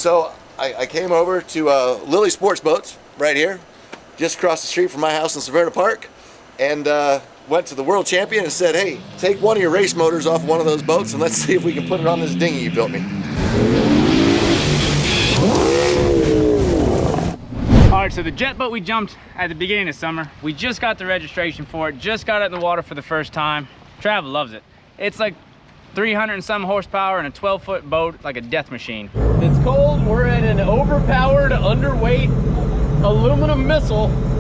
So I came over to Lily Sports Boats right here, just across the street from my house in Severna Park, and went to the World Champion and said, hey, take one of your race motors off one of those boats and let's see if we can put it on this dinghy you built me. All right, so the jet boat we jumped at the beginning of summer, we just got the registration for it, just got it in the water for the first time. Trav loves it. It's like 300 and some horsepower and a 12-foot boat, like a death machine. It's cold. We're in an overpowered, underweight aluminum missile. How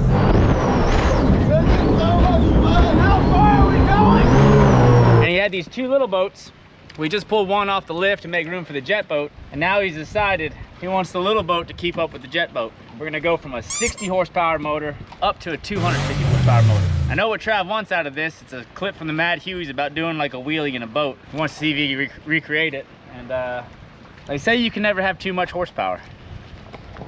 far are we going? And he had these two little boats. We just pulled one off the lift to make room for the jet boat, and now he's decided he wants the little boat to keep up with the jet boat. We're gonna go from a 60 horsepower motor up to a 250 horsepower motor. I know what Trav wants out of this. It's a clip from the Mad Hueys about doing like a wheelie in a boat. He wants to see if he can recreate it. And they say you can never have too much horsepower.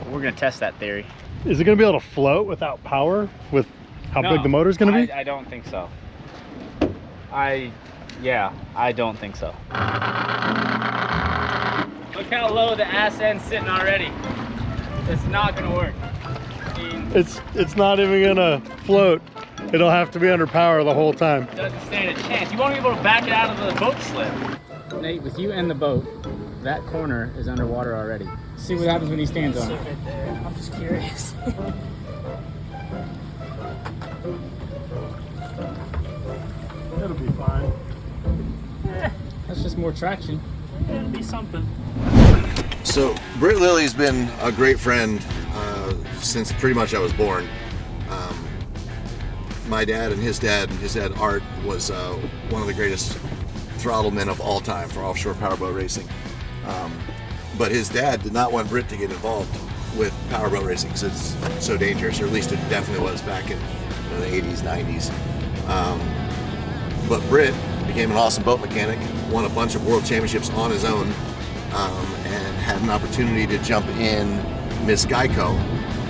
We're gonna test that theory. Is it gonna be able to float without power with how big the motor's gonna be? I don't think so. Yeah, I don't think so. Look how low the ass end's sitting already. It's not gonna work. I mean, it's not even gonna float. It'll have to be under power the whole time. Doesn't stand a chance. You won't be able to back it out of the boat slip. Nate, with you and the boat, that corner is underwater already. See what happens when he stands on it. Right there. I'm just curious. It'll be fine. That's just more traction. It'll be something. So Brit Lily's been a great friend since pretty much I was born. My dad and his dad Art was one of the greatest throttlemen of all time for offshore powerboat racing. But his dad did not want Brit to get involved with powerboat racing because it's so dangerous, or at least it definitely was back in the 80s, 90s. But Brit became an awesome boat mechanic, won a bunch of world championships on his own, and had an opportunity to jump in Miss Geico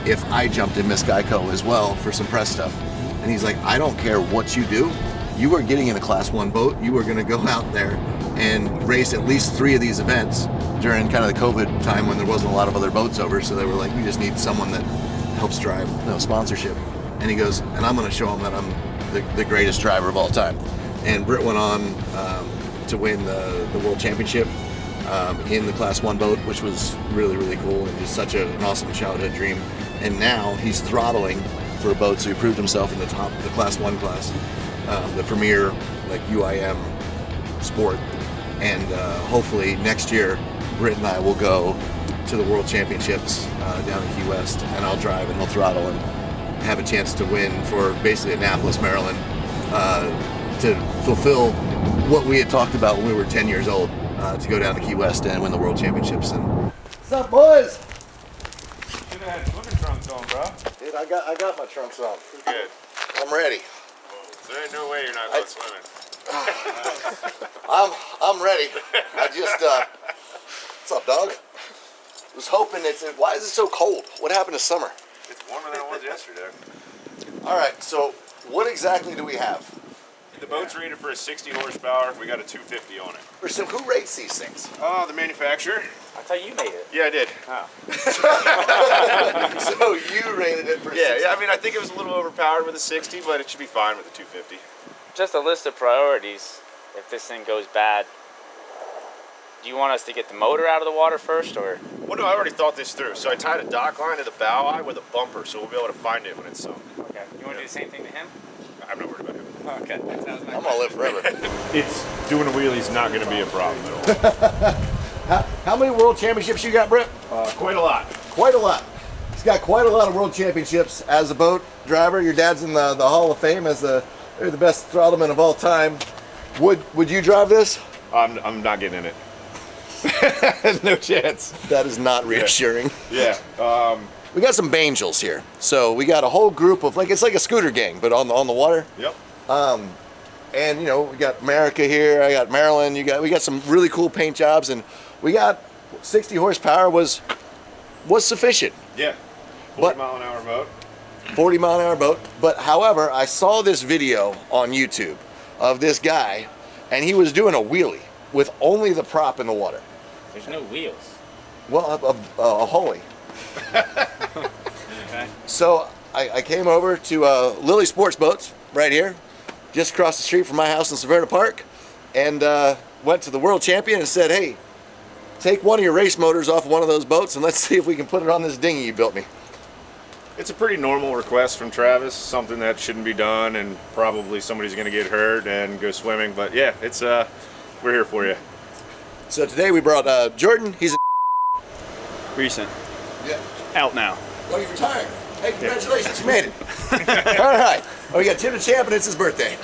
if I jumped in Miss Geico as well for some press stuff. And he's like, I don't care what you do, you are getting in a class 1 boat, you are gonna go out there and race at least 3 of these events during kind of the COVID time when there wasn't a lot of other boats over, so they were like, we just need someone that helps drive sponsorship. And he goes, and I'm gonna show him that I'm the greatest driver of all time. And Brit went on to win the World Championship in the Class 1 boat, which was really, really cool and just such an awesome childhood dream. And now he's throttling for a boat, so he proved himself in the Class 1 class, the premier like UIM sport. And hopefully next year, Brit and I will go to the World Championships down in Key West, and I'll drive and he'll throttle and have a chance to win for basically Annapolis, Maryland, to fulfill what we had talked about when we were 10 years old, to go down to Key West and win the World Championships. And what's up, boys? Should have had swimming trunks on, bro. Dude, I got my trunks on. Good. I'm ready. So there ain't no way you're not going swimming. I'm ready. I just what's up, dog? Was hoping why is it so cold? What happened to summer? It's warmer than it was yesterday. All right, so what exactly do we have? The boat's rated for a 60 horsepower. We got a 250 on it. So who rates these things? The manufacturer. I thought you made it. Yeah, I did. Oh. So you rated it for 60? Yeah, I mean, I think it was a little overpowered with a 60, but it should be fine with a 250. Just a list of priorities. If this thing goes bad, do you want us to get the motor out of the water first, or? Well, no, I already thought this through. So I tied a dock line to the bow eye with a bumper, so we'll be able to find it when it's sunk. Okay. You want to do the same thing to him? I'm not worried about him. Okay. I'm gonna live forever. It's doing a wheelie's not going to be a problem at all. How many world championships you got, Brit? Quite a lot. Quite a lot. He's got quite a lot of world championships as a boat driver. Your dad's in the Hall of Fame as the best throttleman of all time. Would you drive this? I'm not getting in it. No chance. That is not reassuring. Yeah. We got some Bangels here. So we got a whole group of, it's like a scooter gang, but on the water. Yep. And we got America here, I got Maryland, we got some really cool paint jobs, and we got 60 horsepower was sufficient. Yeah. 40-mile-an-hour boat. 40-mile-an-hour boat. But however, I saw this video on YouTube of this guy, and he was doing a wheelie with only the prop in the water. There's no wheels. Well, a Huey. Okay. So I came over to Lily Sports Boats right here, just across the street from my house in Severna Park, and went to the World Champion and said, hey, take one of your race motors off one of those boats and let's see if we can put it on this dinghy you built me. It's a pretty normal request from Travis, something that shouldn't be done, and probably somebody's going to get hurt and go swimming. But yeah, it's we're here for you. So today we brought Jordan. He's Recent. yeah. Out now. Well, you retired. Hey, congratulations, you made it. All right. Oh, we got Tim the Champ, and it's his birthday.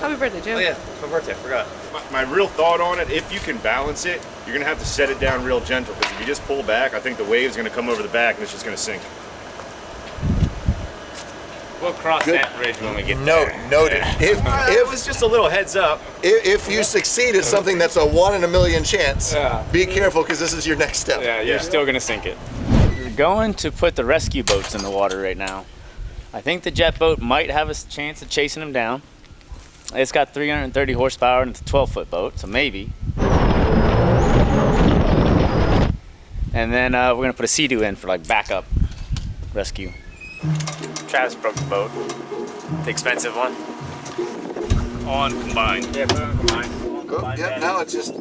Happy birthday, Jim. Oh yeah, it's my birthday, I forgot. My real thought on it, if you can balance it, you're going to have to set it down real gentle, because if you just pull back, I think the wave's going to come over the back and it's just going to sink. We'll cross Good. that bridge when we get there. Noted. It was just a little heads up. If you succeed at something that's a 1 in a million chance, Yeah. be careful because this is your next step. Yeah, you're still gonna sink it. We're going to put the rescue boats in the water right now. I think the jet boat might have a chance of chasing them down. It's got 330 horsepower and it's a 12-foot boat, so maybe. And then we're gonna put a Sea-Doo in for like backup rescue. Travis broke the boat, the expensive one. On combined. Yeah, put it on combined. Oh, yep, now it's just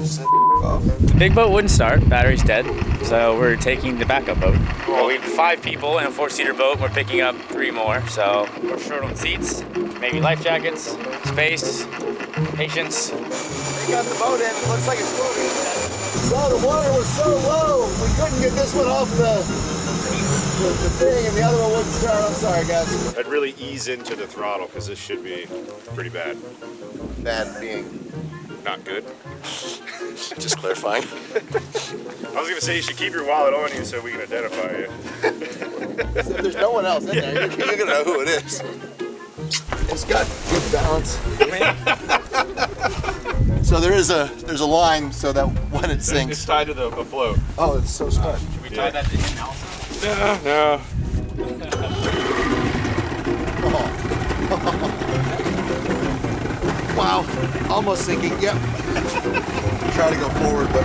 set off. The big boat wouldn't start, battery's dead, so we're taking the backup boat. Well, we have 5 people in a 4-seater boat, we're picking up 3 more, so we're short on seats, maybe life jackets, space, patience. They got the boat in, it looks like it's floating. So the water was so low, we couldn't get this one off the thing, and the other one wouldn't start. I'm sorry, guys. I'd really ease into the throttle, because this should be pretty bad. Bad being Not good. just clarifying. I was going to say you should keep your wallet on you so we can identify you. If there's no one else in there, you're gonna know who it is. It's got good balance. So there's a line so that when it sinks. It's tied to the float. Oh, it's so smart. Should we tie that to him also? No. Wow, almost sinking. Yep. Try to go forward, but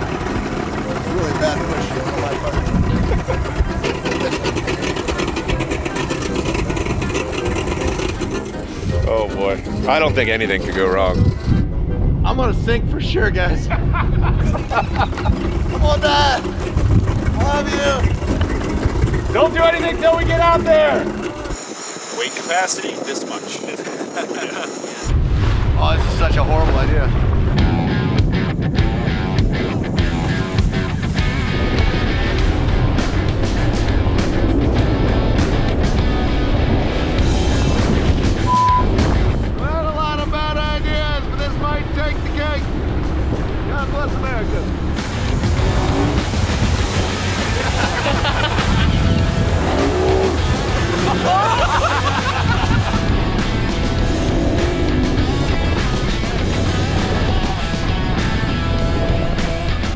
really bad push on my part. Oh boy. I don't think anything could go wrong. I'm gonna sink for sure, guys. Come on, Dad. I love you. Don't do anything till we get out there. Weight capacity, this much. Oh, this is such a horrible idea. Well, a lot of bad ideas, but this might take the cake. God bless America.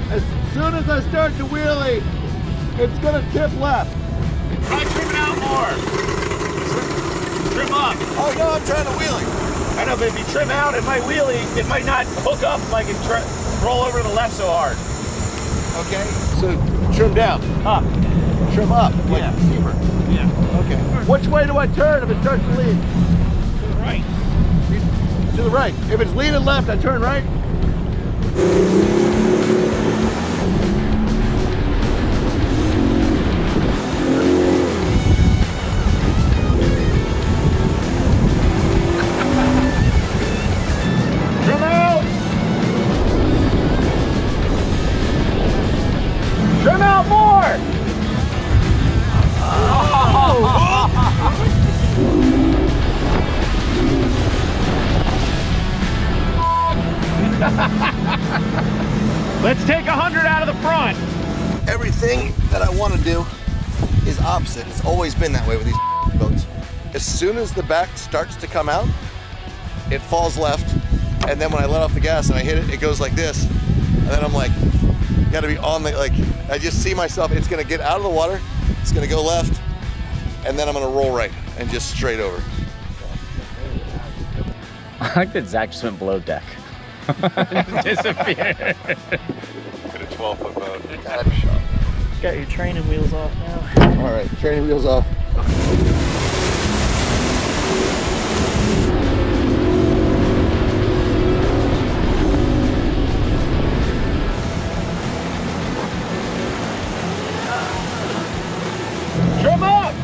As soon as I start to wheelie, it's gonna tip left. Try trimming out more. Trim up. Oh no, I'm trying to wheelie. I know, but if you trim out, it might wheelie. It might not hook up like it roll over to the left so hard. Okay, so trim down. Up. Trim up. Like Yeah. steamer. Yeah. Okay. Which way do I turn if it starts to lean? To the right. To the right. If it's leaning left, I turn right. Trim out. Trim out more. Let's take 100 out of the front. Everything that I want to do is opposite. It's always been that way with these boats. As soon as the back starts to come out, it falls left, and then when I let off the gas and I hit it, it goes like this, and then I'm like, gotta be on the, like, I just see myself, it's gonna get out of the water, it's gonna go left, and then I'm gonna roll right and just straight over. I like that Zach just went below deck. Disappeared. Could have 12-foot boat. Got your training wheels off now. All right, training wheels off. Trim up!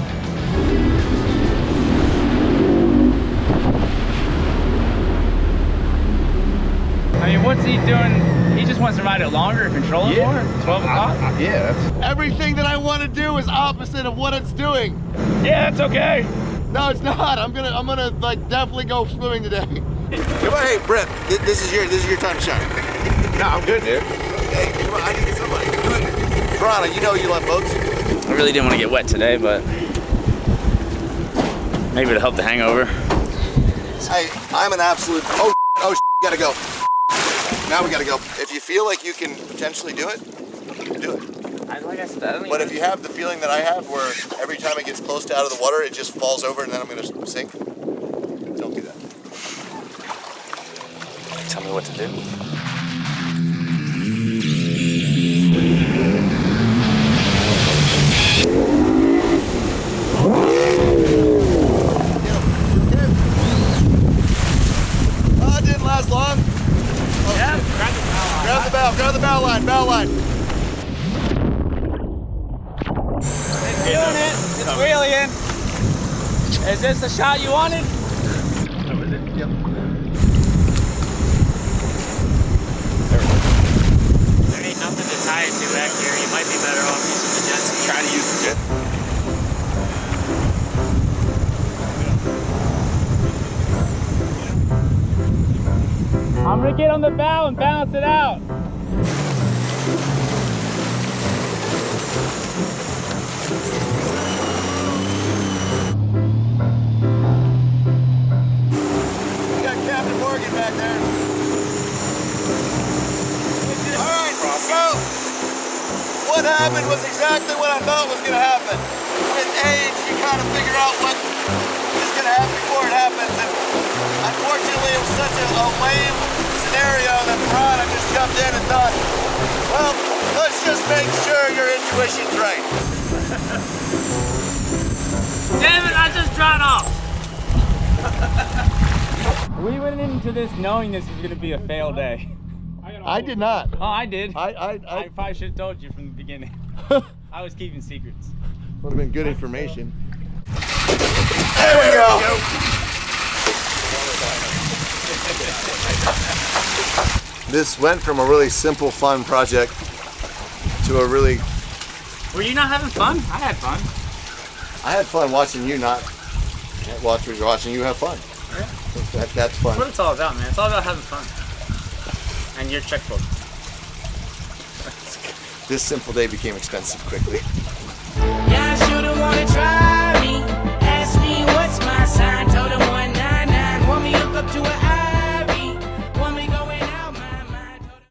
I mean, what's he doing? He just wants to ride it longer, control it more? 12 o'clock? Yeah, everything that I want to do is opposite of what it's doing. Yeah, that's okay. No, it's not. I'm gonna like definitely go swimming today. Come on, hey Brett, this is your time to shine. No, I'm good, dude. Hey, come on, I need somebody. Pastrana, you know you love boats. I really didn't want to get wet today, but maybe it'll help the hangover. Hey, I'm an absolute. Oh, gotta go. Now we gotta go. If you feel like you can potentially do it, do it. Like I said, I don't But if you have the feeling that I have, where every time it gets close to out of the water, it just falls over and then I'm gonna sink, don't do that. Tell me what to do. Oh, it didn't last long. Oh, Yeah, grab the bow line, bow line. It's doing it. It's wheeling. Is this the shot you wanted? Yep. There ain't nothing to tie it to back here. You might be better off using the jet ski. Trying to use the jet. I'm gonna get on the bow and balance it out. We got Captain Morgan back there. All right, so what happened was exactly what I thought was going to happen. With age, you kind of figure out what is going to happen before it happens. And unfortunately, it was such a lame scenario that Pastrana just jumped in and thought, well, let's just make sure your intuition's right. Damn it, I just dropped off. We went into this knowing this was gonna be a fail day. I did not. Oh, I did. I probably should have told you from the beginning. I was keeping secrets. would have been good information. There we go. This went from a really simple, fun project to a really... Were you not having fun? I had fun. I had fun watching you watching you have fun. Yeah. That's That's fun. what it's all about, man. It's all about having fun. And your checkbook. This simple day became expensive quickly.